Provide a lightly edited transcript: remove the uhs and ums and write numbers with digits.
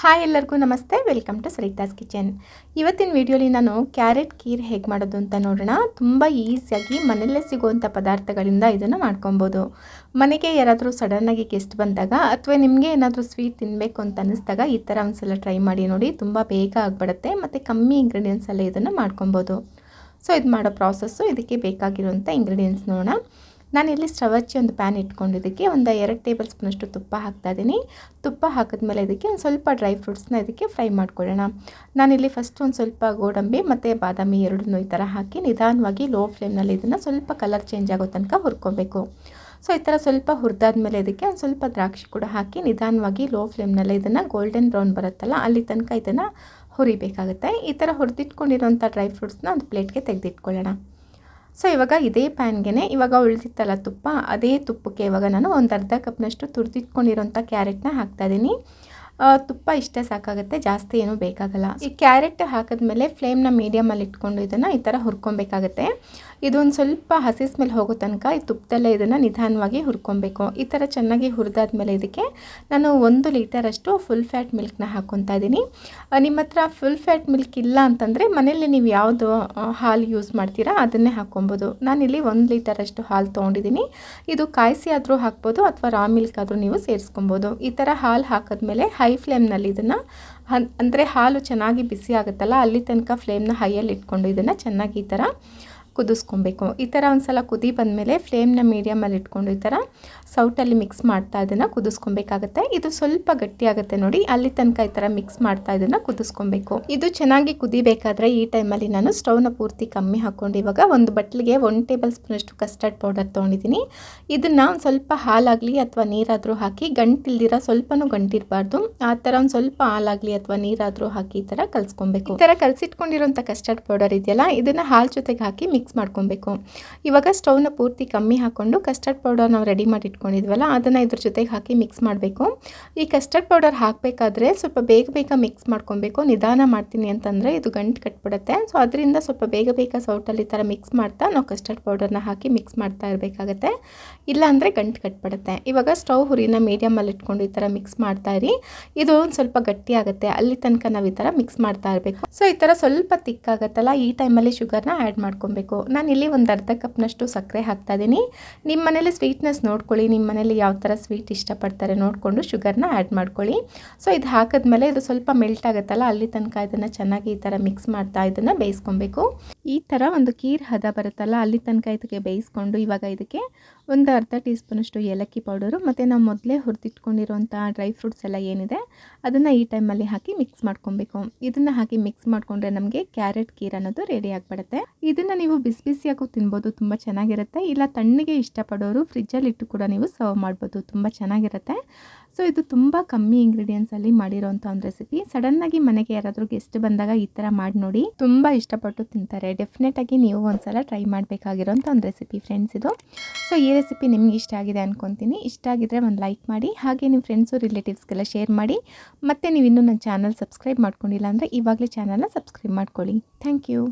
Hi ಎಲ್ಲರಿಗೂ ನಮಸ್ತೆ, welcome to ಸರಿತಾಸ್ kitchen. ಇವತ್ತಿನ ವಿಡಿಯೋಲಿ ನಾನು ಕ್ಯಾರೆಟ್ ಕೀರ್ ಹೇಗೆ ಮಾಡೋದು ಅಂತ ನೋಡೋಣ. ತುಂಬ ಈಸಿಯಾಗಿ ಮನೆಯಲ್ಲೇ ಸಿಗುವಂಥ ಪದಾರ್ಥಗಳಿಂದ ಇದನ್ನು ಮಾಡ್ಕೊಬೋದು. ಮನೆಗೆ ಯಾರಾದರೂ ಸಡನ್ನಾಗಿ ಗೆಸ್ಟ್ ಬಂದಾಗ ಅಥವಾ ನಿಮಗೆ ಏನಾದರೂ ಸ್ವೀಟ್ ತಿನ್ನಬೇಕು ಅಂತ ಅನ್ನಿಸ್ದಾಗ ಈ ಥರ ಒಂದ್ಸಲ ಟ್ರೈ ಮಾಡಿ ನೋಡಿ. ತುಂಬ ಬೇಗ ಆಗಿಬಿಡುತ್ತೆ ಮತ್ತು ಕಮ್ಮಿ ಇಂಗ್ರೀಡಿಯೆಂಟ್ಸಲ್ಲೇ ಇದನ್ನು ಮಾಡ್ಕೊಬೋದು. ಸೊ ಇದು ಮಾಡೋ ಪ್ರಾಸೆಸ್ಸು, ಇದಕ್ಕೆ ಬೇಕಾಗಿರುವಂಥ ಇಂಗ್ರೀಡಿಯೆಂಟ್ಸ್ ನೋಡೋಣ. ನಾನಿಲ್ಲಿ ಸ್ಟವ್ ಹಚ್ಚಿ ಒಂದು ಪ್ಯಾನ್ ಇಟ್ಕೊಂಡಿದ್ದಕ್ಕೆ ಒಂದು 2 ಟೇಬಲ್ ಸ್ಪೂನಷ್ಟು ತುಪ್ಪ ಹಾಕ್ತಾಯಿದ್ದೀನಿ. ತುಪ್ಪ ಹಾಕಿದ್ಮೇಲೆ ಇದಕ್ಕೆ ಒಂದು ಸ್ವಲ್ಪ ಡ್ರೈ ಫ್ರೂಟ್ಸ್ನ ಇದಕ್ಕೆ ಫ್ರೈ ಮಾಡ್ಕೊಳ್ಳೋಣ. ನಾನಿಲ್ಲಿ ಫಸ್ಟ್ ಒಂದು ಸ್ವಲ್ಪ ಗೋಡಂಬಿ ಮತ್ತು ಬಾದಾಮಿ ಎರಡನ್ನೂ ಈ ಥರ ಹಾಕಿ ನಿಧಾನವಾಗಿ ಲೋ ಫ್ಲೇಮ್ನಲ್ಲಿ ಇದನ್ನು ಸ್ವಲ್ಪ ಕಲರ್ ಚೇಂಜ್ ಆಗೋ ತನಕ ಹುರ್ಕೊಬೇಕು. ಸೊ ಈ ಥರ ಸ್ವಲ್ಪ ಹುರಿದಾದ್ಮೇಲೆ ಇದಕ್ಕೆ ಒಂದು ಸ್ವಲ್ಪ ದ್ರಾಕ್ಷಿ ಕೂಡ ಹಾಕಿ ನಿಧಾನವಾಗಿ ಲೋ ಫ್ಲೇಮ್ನಲ್ಲೇ ಇದನ್ನು ಗೋಲ್ಡನ್ ಬ್ರೌನ್ ಬರುತ್ತಲ್ಲ ಅಲ್ಲಿ ತನಕ ಇದನ್ನು ಹುರಿಬೇಕಾಗುತ್ತೆ. ಈ ಥರ ಹುರಿದಿಟ್ಕೊಂಡಿರೋಂಥ ಡ್ರೈ ಫ್ರೂಟ್ಸ್ನ ಒಂದು ಪ್ಲೇಟ್ಗೆ ತೆಗೆದಿಟ್ಕೊಳ್ಳೋಣ. ಸೊ ಇವಾಗ ಇದೇ ಪ್ಯಾನ್ಗೆ ಇವಾಗ ಉಳಿದಿತ್ತಲ್ಲ ತುಪ್ಪ, ಅದೇ ತುಪ್ಪಕ್ಕೆ ಇವಾಗ ನಾನು ಒಂದು ಅರ್ಧ ಕಪ್ನಷ್ಟು ತುರಿದಿಟ್ಕೊಂಡಿರೋಂಥ ಕ್ಯಾರೆಟ್ನ ಹಾಕ್ತಾಯಿದ್ದೀನಿ. ತುಪ್ಪ ಇಷ್ಟೇ ಸಾಕಾಗುತ್ತೆ, ಜಾಸ್ತಿ ಏನೂ ಬೇಕಾಗಲ್ಲ. ಈ ಕ್ಯಾರೆಟ್ ಹಾಕಿದ್ಮೇಲೆ ಫ್ಲೇಮ್ನ ಮೀಡಿಯಮಲ್ಲಿ ಇಟ್ಕೊಂಡು ಇದನ್ನು ಈ ಥರ ಹುರ್ಕೊಬೇಕಾಗತ್ತೆ. ಇದೊಂದು ಸ್ವಲ್ಪ ಹಸಿ ಸ್ಮೆಲ್ ಹೋಗೋ ತನಕ ಈ ತುಪ್ಪದಲ್ಲೇ ಇದನ್ನು ನಿಧಾನವಾಗಿ ಹುರ್ಕೊಬೇಕು. ಈ ಥರ ಚೆನ್ನಾಗಿ ಹುರಿದಾದ್ಮೇಲೆ ಇದಕ್ಕೆ ನಾನು 1 ಲೀಟರಷ್ಟು ಫುಲ್ ಫ್ಯಾಟ್ ಮಿಲ್ಕ್ನ ಹಾಕ್ಕೊತಾ ಇದ್ದೀನಿ. ನಿಮ್ಮ ಹತ್ರ ಫುಲ್ ಫ್ಯಾಟ್ ಮಿಲ್ಕ್ ಇಲ್ಲ ಅಂತಂದರೆ ಮನೆಯಲ್ಲಿ ನೀವು ಯಾವುದು ಹಾಲು ಯೂಸ್ ಮಾಡ್ತೀರಾ ಅದನ್ನೇ ಹಾಕ್ಕೊಬೋದು. ನಾನಿಲ್ಲಿ 1 ಲೀಟರಷ್ಟು ಹಾಲು ತೊಗೊಂಡಿದ್ದೀನಿ. ಇದು ಕಾಯಿಸಿ ಆದರೂ ಹಾಕ್ಬೋದು ಅಥವಾ ರಾ ಮಿಲ್ಕ್ ಆದರೂ ನೀವು ಸೇರಿಸ್ಕೊಬೋದು. ಈ ಥರ ಹಾಲು ಹಾಕಿದ್ಮೇಲೆ ಹೈ ಫ್ಲೇಮ್ನಲ್ಲಿ ಇದನ್ನು ಅಂದರೆ ಹಾಲು ಚೆನ್ನಾಗಿ ಬಿಸಿ ಆಗುತ್ತಲ್ಲ ಅಲ್ಲಿ ತನಕ ಫ್ಲೇಮ್ನ ಹೈಯಲ್ಲಿ ಇಟ್ಕೊಂಡು ಇದನ್ನು ಚೆನ್ನಾಗಿ ಈ ಥರ ಕುದಿಸ್ಕೊಬೇಕು. ಈ ಥರ ಒಂದು ಸಲ ಕುದಿ ಬಂದಮೇಲೆ ಫ್ಲೇಮ್ನ ಮೀಡಿಯಮಲ್ಲಿ ಇಟ್ಕೊಂಡು ಈ ಥರ ಸೌಟಲ್ಲಿ ಮಿಕ್ಸ್ ಮಾಡ್ತಾ ಇದನ್ನು ಕುದಿಸ್ಕೊಬೇಕಾಗತ್ತೆ. ಇದು ಸ್ವಲ್ಪ ಗಟ್ಟಿ ಆಗುತ್ತೆ ನೋಡಿ, ಅಲ್ಲಿ ತನಕ ಈ ಥರ ಮಿಕ್ಸ್ ಮಾಡ್ತಾ ಇದನ್ನು ಕುದಿಸ್ಕೊಬೇಕು. ಇದು ಚೆನ್ನಾಗಿ ಕುದಿಬೇಕಾದ್ರೆ ಈ ಟೈಮಲ್ಲಿ ನಾನು ಸ್ಟವ್ನ ಪೂರ್ತಿ ಕಮ್ಮಿ ಹಾಕ್ಕೊಂಡು ಇವಾಗ ಒಂದು ಬಟ್ಲಿಗೆ 1 ಟೇಬಲ್ ಸ್ಪೂನಷ್ಟು ಕಸ್ಟರ್ಡ್ ಪೌಡರ್ ತೊಗೊಂಡಿದ್ದೀನಿ. ಇದನ್ನು ಒಂದು ಸ್ವಲ್ಪ ಹಾಲಾಗಲಿ ಅಥವಾ ನೀರಾದರೂ ಹಾಕಿ ಗಂಟಿಲ್ದಿರ, ಸ್ವಲ್ಪನೂ ಗಂಟಿರಬಾರ್ದು, ಆ ಥರ ಒಂದು ಸ್ವಲ್ಪ ಹಾಲಾಗಲಿ ಅಥವಾ ನೀರಾದರೂ ಹಾಕಿ ಈ ಥರ ಕಲಿಸ್ಕೊಬೇಕು. ಈ ಥರ ಕಲಸಿಟ್ಕೊಂಡಿರೋಂಥ ಕಸ್ಟರ್ಡ್ ಪೌಡರ್ ಇದೆಯಲ್ಲ ಇದನ್ನು ಹಾಲು ಜೊತೆಗೆ ಹಾಕಿ ಮಿಕ್ಸ್ ಮಾಡ್ಕೊಬೇಕು. ಇವಾಗ ಸ್ಟವ್ನ ಪೂರ್ತಿ ಕಮ್ಮಿ ಹಾಕ್ಕೊಂಡು ಕಸ್ಟರ್ಡ್ ಪೌಡರ್ ನಾವು ರೆಡಿ ಮಾಡಿ ಇಟ್ಕೊಂಡಿದ್ವಲ್ಲ ಅದನ್ನು ಇದ್ರ ಜೊತೆಗೆ ಹಾಕಿ ಮಿಕ್ಸ್ ಮಾಡಬೇಕು. ಈ ಕಸ್ಟರ್ಡ್ ಪೌಡರ್ ಹಾಕಬೇಕಾದ್ರೆ ಸ್ವಲ್ಪ ಬೇಗ ಮಿಕ್ಸ್ ಮಾಡ್ಕೊಬೇಕು. ನಿಧಾನ ಮಾಡ್ತೀನಿ ಅಂತಂದರೆ ಇದು ಗಂಟು ಕಟ್ಬಿಡುತ್ತೆ. ಸೊ ಅದರಿಂದ ಸ್ವಲ್ಪ ಬೇಗ ಸೌಟಲ್ಲಿ ಈ ಥರ ಮಿಕ್ಸ್ ಮಾಡ್ತಾ ನಾವು ಕಸ್ಟರ್ಡ್ ಪೌಡರ್ನ ಹಾಕಿ ಮಿಕ್ಸ್ ಮಾಡ್ತಾ ಇರಬೇಕಾಗತ್ತೆ, ಇಲ್ಲ ಅಂದರೆ ಗಂಟು ಕಟ್ಬಿಡುತ್ತೆ. ಇವಾಗ ಸ್ಟವ್ ಹುರಿನ ಮೀಡಿಯಮಲ್ಲಿ ಇಟ್ಕೊಂಡು ಈ ಥರ ಮಿಕ್ಸ್ ಮಾಡ್ತಾ ಇರಿ. ಇದು ಒಂದು ಸ್ವಲ್ಪ ಗಟ್ಟಿ ಆಗುತ್ತೆ, ಅಲ್ಲಿ ತನಕ ನಾವು ಈ ಥರ ಮಿಕ್ಸ್ ಮಾಡ್ತಾ ಇರಬೇಕು. ಸೊ ಈ ಥರ ಸ್ವಲ್ಪ ತಿಕ್ಕಾಗತ್ತಲ್ಲ ಈ ಟೈಮಲ್ಲಿ ಶುಗರ್ನ ಆ್ಯಡ್ ಮಾಡ್ಕೊಬೇಕು. ನಾನಿಲ್ಲಿ ಒಂದು ಅರ್ಧ ಕಪ್ನಷ್ಟು ಸಕ್ಕರೆ ಹಾಕ್ತಾ ಇದ್ದೀನಿ. ನಿಮ್ಮ ಮನೇಲಿ ಸ್ವೀಟ್ನೆಸ್ ನೋಡ್ಕೊಳ್ಳಿ, ನಿಮ್ಮ ಮನೇಲಿ ಯಾವ ಥರ ಸ್ವೀಟ್ ಇಷ್ಟಪಡ್ತಾರೆ ನೋಡಿಕೊಂಡು ಶುಗರ್ನ ಆ್ಯಡ್ ಮಾಡ್ಕೊಳ್ಳಿ. ಸೊ ಇದು ಹಾಕಿದ್ಮೇಲೆ ಇದು ಸ್ವಲ್ಪ ಮೆಲ್ಟ್ ಆಗುತ್ತಲ್ಲ ಅಲ್ಲಿ ತನಕ ಇದನ್ನು ಚೆನ್ನಾಗಿ ಈ ಥರ ಮಿಕ್ಸ್ ಮಾಡ್ತಾ ಇದನ್ನು ಬೇಯಿಸ್ಕೊಬೇಕು. ಈ ಥರ ಒಂದು ಕೀರ್ ಹದ ಬರುತ್ತಲ್ಲ ಅಲ್ಲಿ ತನಕ ಇದಕ್ಕೆ ಬೇಯಿಸ್ಕೊಂಡು ಇವಾಗ ಇದಕ್ಕೆ ಒಂದು ಅರ್ಧ ಟೀ ಸ್ಪೂನಷ್ಟು ಏಲಕ್ಕಿ ಪೌಡರು ಮತ್ತು ನಾವು ಮೊದಲೇ ಹುರಿದಿಟ್ಕೊಂಡಿರೋಂಥ ಡ್ರೈ ಫ್ರೂಟ್ಸ್ ಎಲ್ಲ ಏನಿದೆ ಅದನ್ನು ಈ ಟೈಮಲ್ಲಿ ಹಾಕಿ ಮಿಕ್ಸ್ ಮಾಡ್ಕೊಬೇಕು. ಇದನ್ನು ಹಾಕಿ ಮಿಕ್ಸ್ ಮಾಡಿಕೊಂಡ್ರೆ ನಮಗೆ ಕ್ಯಾರೆಟ್ ಕೀರ್ ಅನ್ನೋದು ರೆಡಿ ಆಗಿಬಿಡುತ್ತೆ. ಇದನ್ನು ನೀವು ಬಿಸಿಯಾಗೂ ತಿನ್ಬೋದು, ತುಂಬ ಚೆನ್ನಾಗಿರುತ್ತೆ. ಇಲ್ಲ ತಣ್ಣಗೆ ಇಷ್ಟಪಡೋರು ಫ್ರಿಜ್ಜಲ್ಲಿ ಇಟ್ಟು ಕೂಡ ನೀವು ಸರ್ವ್ ಮಾಡ್ಬೋದು, ತುಂಬ ಚೆನ್ನಾಗಿರುತ್ತೆ. ಸೊ ಇದು ತುಂಬ ಕಮ್ಮಿ ಇಂಗ್ರೀಡಿಯೆಂಟ್ಸಲ್ಲಿ ಮಾಡಿರೋಂಥ ಒಂದು ರೆಸಿಪಿ. ಸಡನ್ನಾಗಿ ಮನೆಗೆ ಯಾರಾದರೂ ಗೆಸ್ಟ್ ಬಂದಾಗ ಈ ಥರ ಮಾಡಿ ನೋಡಿ, ತುಂಬ ಇಷ್ಟಪಟ್ಟು ತಿಂತಾರೆ. ಡೆಫಿನೆಟಾಗಿ ನೀವು ಒಂದ್ಸಲ ಟ್ರೈ ಮಾಡಬೇಕಾಗಿರೋಂಥ ಒಂದು ರೆಸಿಪಿ ಫ್ರೆಂಡ್ಸ್ ಇದು. ಸೊ ಈ ರೆಸಿಪಿ ನಿಮ್ಗೆ ಇಷ್ಟ ಆಗಿದೆ ಅಂದ್ಕೊತೀನಿ. ಇಷ್ಟ ಆಗಿದ್ರೆ ಒಂದು ಲೈಕ್ ಮಾಡಿ, ಹಾಗೆ ನಿಮ್ಮ ಫ್ರೆಂಡ್ಸು ರಿಲೇಟಿವ್ಸ್ಗೆಲ್ಲ ಶೇರ್ ಮಾಡಿ. ಮತ್ತು ನೀವು ಇನ್ನೂ ನನ್ನ ಚಾನಲ್ ಸಬ್ಸ್ಕ್ರೈಬ್ ಮಾಡ್ಕೊಂಡಿಲ್ಲ ಅಂದರೆ ಇವಾಗಲೇ ಚಾನಲ್ನ ಸಬ್ಸ್ಕ್ರೈಬ್ ಮಾಡ್ಕೊಳ್ಳಿ. Thank you.